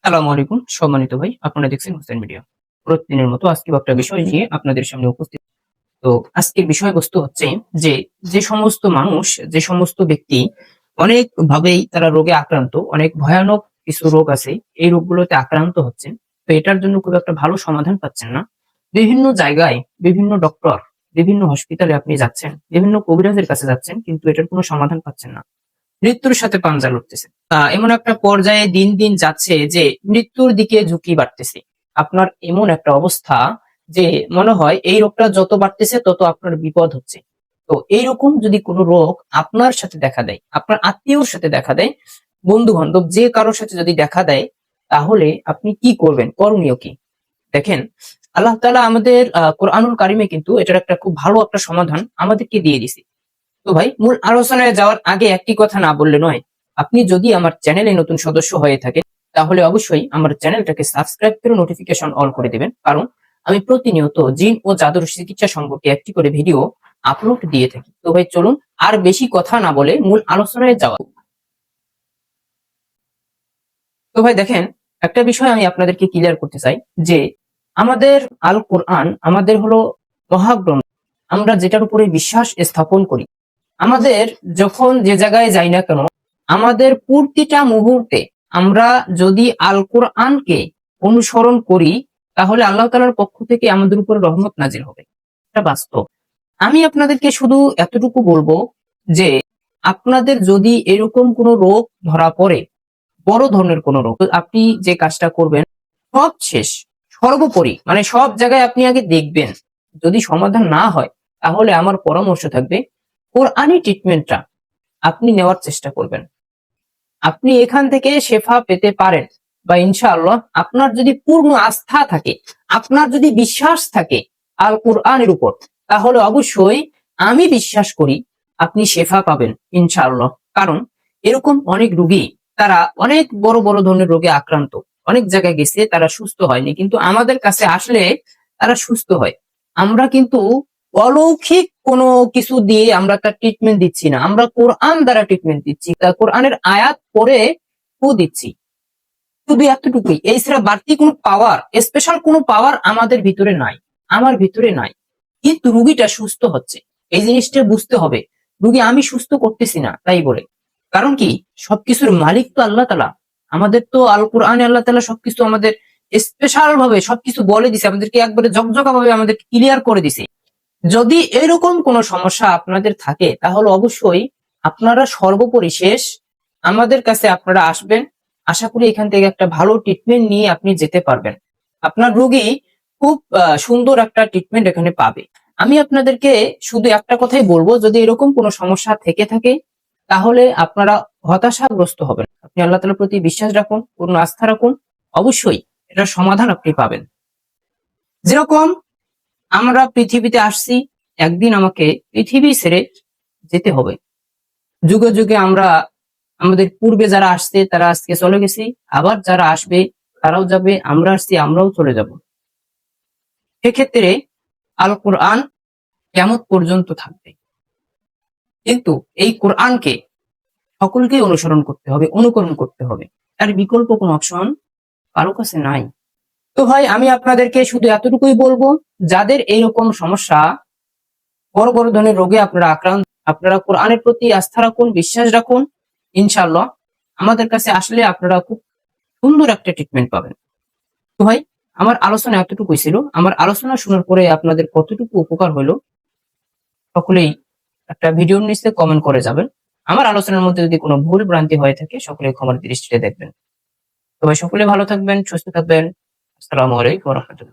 আসসালামু আলাইকুম সম্মানিত ভাই, আপনারা দেখছেন হোসেন মিডিয়া। প্রতিদিনের মতো আজকেও একটা বিষয় নিয়ে আপনাদের সামনে উপস্থিত। তো আজকের বিষয়বস্তু হচ্ছে যে, যে সমস্ত মানুষ, যে সমস্ত ব্যক্তি অনেক ভাবেই তারা রোগে আক্রান্ত, অনেক ভয়ানক কিছু রোগ আছে, এই রোগগুলোতে আক্রান্ত হচ্ছেন। তো এটার জন্য খুব একটা ভালো সমাধান পাচ্ছেন না। বিভিন্ন জায়গায়, বিভিন্ন ডক্টর, বিভিন্ন হসপিটালে আপনি যাচ্ছেন, বিভিন্ন কবিরাজের কাছে যাচ্ছেন, কিন্তু এটার কোনো সমাধান পাচ্ছেন না। মৃত্যুর সাথে পাঞ্জা লড়তেছে। এমন একটা পর্যায়ে দিন দিন যাচ্ছে যে মৃত্যুর দিকে ঝুঁকি বাড়তেছে। আপনার এমন একটা অবস্থা যে মনে হয় এই রোগটা যত বাড়তেছে তত আপনার বিপদ হচ্ছে। তো এইরকম যদি কোনো রোগ আপনার সাথে দেখা দেয়, আপনার আত্মীয়র সাথে দেখা দেয়, বন্ধু বান্ধব যে কারোর সাথে যদি দেখা দেয়, তাহলে আপনি কি করবেন? করণীয় কি? দেখেন, আল্লাহ তাআলা আমাদের কোরআনুল কারিমে কিন্তু এটার একটা খুব ভালো একটা সমাধান আমাদেরকে দিয়ে দিছে। তো ভাই, মূল আলোচনায় যাওয়ার আগে একটি কথা না বললে নয়। আপনি যদি আমার চ্যানেলে নতুন সদস্য হয়ে থাকেন, তাহলে অবশ্যই আমার চ্যানেলটাকে সাবস্ক্রাইব করে নোটিফিকেশন অল করে দিবেন। কারণ আমি প্রতিনিয়ত জিন ও জাদুর চিকিৎসা সম্পর্কে একটি করে ভিডিও আপলোড দিয়ে থাকি। তো ভাই চলুন, আর বেশি কথা না বলে মূল আলোচনায় যাওয়া। তো ভাই দেখেন, একটা বিষয় আমি আপনাদেরকে ক্লিয়ার করতে চাই যে আমাদের আল কোরআন আমাদের হলো মহাগ্রন্থ। আমরা যেটার উপরে বিশ্বাস স্থাপন করি, আমাদের যখন যে জায়গায় যাই না কেন, আমাদের প্রতিটা মুহূর্তে আমরা যদি আল কোরআনকে অনুসরণ করি, তাহলে আল্লাহ তাআলার পক্ষ থেকে আমাদের উপর রহমত নাজিল হবে। এটা বাস্তব। আমি আপনাদেরকে শুধু এতটুকু বলবো যে আপনাদের যদি এরকম কোনো রোগ ধরা পড়ে, বড় ধরনের কোনো রোগ, তো আপনি যে কাজটা করবেন, সব শেষ, সর্বোপরি মানে সব জায়গায় আপনি আগে দেখবেন। যদি সমাধান না হয়, তাহলে আমার পরামর্শ থাকবে কোরআনি ট্রিটমেন্টটা আপনি নেওয়ার চেষ্টা করবেন। আপনি এখান থেকে শেফা পেতে পারেন, বা ইনশাআল্লাহ আপনার যদি পূর্ণ আস্থা থাকে, আপনার যদি বিশ্বাস থাকে আল কোরআনের উপর, তাহলে অবশ্যই আমি বিশ্বাস করি আপনি শেফা পাবেন ইনশাআল্লাহ। কারণ এরকম অনেক রোগী, তারা অনেক বড় বড় ধরনের রোগে আক্রান্ত, অনেক জায়গায় গেছে, তারা সুস্থ হয়নি, কিন্তু আমাদের কাছে আসলে তারা সুস্থ হয়। আমরা কিন্তু অলৌকিক কোনো কিছু দিয়ে আমরা তার ট্রিটমেন্ট দিচ্ছি না, আমরা কোরআন দ্বারা ট্রিটমেন্ট দিচ্ছি, তা কোরআনের আয়াত পড়ে ফু দিচ্ছি। শুধু এতটুকুই, এই ছাড়া বাড়তি কোনো পাওয়ার, স্পেশাল কোনো পাওয়ার আমাদের ভিতরে নাই, আমার ভিতরে নাই। কিন্তু রুগীটা সুস্থ হচ্ছে, এই জিনিসটা বুঝতে হবে। রুগী আমি সুস্থ করতেছি না তাই বলে, কারণ কি, সবকিছুর মালিক তো আল্লাহ তাআলা। আমাদের তো আল কোরআনে আল্লাহ তাআলা সবকিছু আমাদের স্পেশাল ভাবে সবকিছু বলে দিছে, আমাদেরকে একবারে ঝকঝকা ভাবে আমাদেরকে ক্লিয়ার করে দিছে। যদি এরকম কোনো সমস্যা আপনাদের থাকে, তাহলে অবশ্যই আপনারা সর্বোপরি শেষ আমাদের কাছে আপনারা আসবেন। আশা করি এখান থেকে একটা ভালো ট্রিটমেন্ট নিয়ে আপনি যেতে পারবেন। আপনার রোগী খুব সুন্দর একটা ট্রিটমেন্ট এখানে পাবে। আমি আপনাদেরকে শুধু একটা কথাই বলবো, যদি এরকম কোনো সমস্যা থেকে থাকে, তাহলে আপনারা হতাশাগ্রস্ত হবেন। আপনি আল্লাহ তাআলার প্রতি বিশ্বাস রাখুন, পূর্ণ আস্থা রাখুন, অবশ্যই এটার সমাধান আপনি পাবেন। যেরকম আমরা পৃথিবীতে আসছি, একদিন আমাকে পৃথিবী ছেড়ে যেতে হবে। যুগে যুগে আমরা, আমাদের পূর্বে যারা আসছে তারা আজকে চলে গেছি, আবার যারা আসবে তারাও যাবে, আমরা আসছি আমরাও চলে যাব। সেক্ষেত্রে আল কোরআন কিয়ামত পর্যন্ত থাকবে। কিন্তু এই কোরআনকে সকলকে অনুসরণ করতে হবে, অনুকরণ করতে হবে। তার বিকল্প কোনো অপশন কারো কাছে নাই। তো ভাই, আমি আপনাদেরকে শুধু এতটুকুই বলবো, যাদের এইরকম সমস্যা, বড় বড় ধরনের রোগে আপনারা আক্রান্ত, আপনারা কোরআনের প্রতি আস্থা রাখুন, বিশ্বাস রাখুন, ইনশাআল্লাহ আমাদের কাছে আসলে আপনারা খুব সুন্দর একটা ট্রিটমেন্ট পাবেন। তো ভাই, আমার আলোচনা এতটুকুই ছিল। আমার আলোচনা শোনার পরে আপনাদের কতটুকু উপকার হলো, সকলেই একটা ভিডিওর নিচে কমেন্ট করে যাবেন। আমার আলোচনার মধ্যে যদি কোনো ভুল ভ্রান্তি হয়ে থাকে, সকলেই ক্ষমার দৃষ্টিতে দেখবেন। তো ভাই, সকলে ভালো থাকবেন, সুস্থ থাকবেন। আসসালামু আলাইকুম ওয়া রাহমাতুল্লাহ।